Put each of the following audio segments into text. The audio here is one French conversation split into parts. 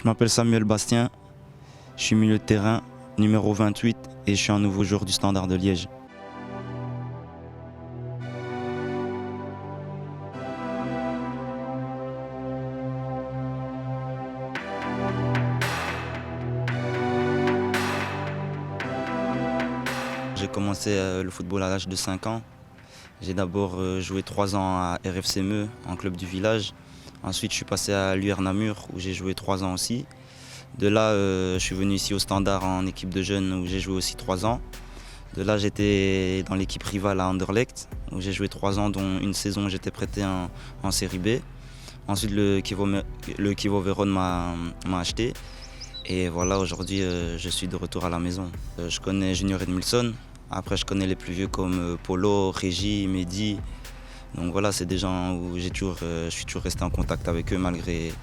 Je m'appelle Samuel Bastien, je suis milieu de terrain, numéro 28 et je suis un nouveau joueur du Standard de Liège. J'ai commencé le football à l'âge de 5 ans. J'ai d'abord joué 3 ans à RFC Meux, en club du village. Ensuite, je suis passé à l'UR Namur, où j'ai joué 3 ans aussi. De là, je suis venu ici au Standard en équipe de jeunes, où j'ai joué aussi 3 ans. De là, j'étais dans l'équipe rivale à Anderlecht, où j'ai joué 3 ans, dont une saison j'étais prêté en série B. Ensuite, le Kivo Vérone m'a acheté. Et voilà, aujourd'hui, je suis de retour à la maison. Je connais Junior Edmilson. Après, je connais les plus vieux comme Polo, Régi, Mehdi. Donc voilà, c'est des gens où je suis toujours resté en contact avec eux malgré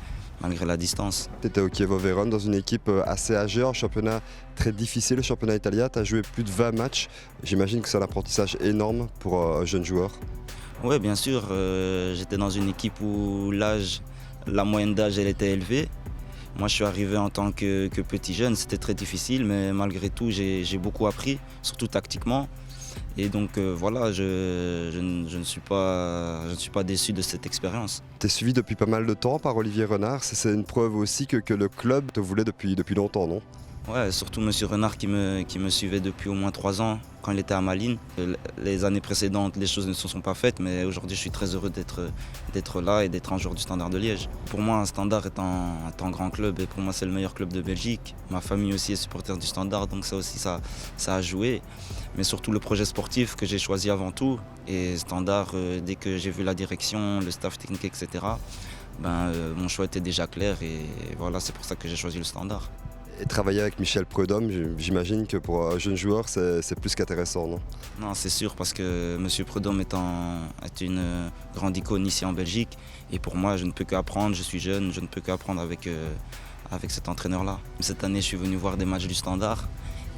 la distance. Tu étais au Chievo Vérone dans une équipe assez âgée, un championnat très difficile, le championnat italien. Tu as joué plus de 20 matchs. J'imagine que c'est un apprentissage énorme pour un jeune joueur. Oui, bien sûr. J'étais dans une équipe où la moyenne d'âge, elle était élevée. Moi, je suis arrivé en tant que petit jeune, c'était très difficile, mais malgré tout, j'ai beaucoup appris, surtout tactiquement. Et donc voilà, je ne suis pas déçu de cette expérience. Tu es suivi depuis pas mal de temps par Olivier Renard. C'est une preuve aussi que le club te voulait depuis longtemps, non? Ouais, surtout M. Renard qui me suivait depuis au moins 3 ans quand il était à Malines. Les années précédentes, les choses ne se sont pas faites, mais aujourd'hui, je suis très heureux d'être là et d'être un joueur du Standard de Liège. Pour moi, un Standard est un grand club et pour moi, c'est le meilleur club de Belgique. Ma famille aussi est supporter du Standard, donc ça aussi, ça a joué. Mais surtout le projet sportif que j'ai choisi avant tout. Et Standard, dès que j'ai vu la direction, le staff technique, etc., mon choix était déjà clair et voilà, c'est pour ça que j'ai choisi le Standard. Et travailler avec Michel Prudhomme, j'imagine que pour un jeune joueur, c'est plus qu'intéressant, non? Non, c'est sûr, parce que M. Prudhomme est une grande icône ici en Belgique. Et pour moi, je ne peux qu'apprendre, je suis jeune, je ne peux qu'apprendre avec cet entraîneur-là. Cette année, je suis venu voir des matchs du Standard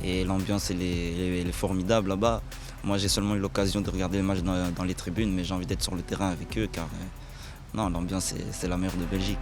et l'ambiance, elle est formidable là-bas. Moi, j'ai seulement eu l'occasion de regarder les matchs dans les tribunes, mais j'ai envie d'être sur le terrain avec eux car non, l'ambiance, c'est la meilleure de Belgique.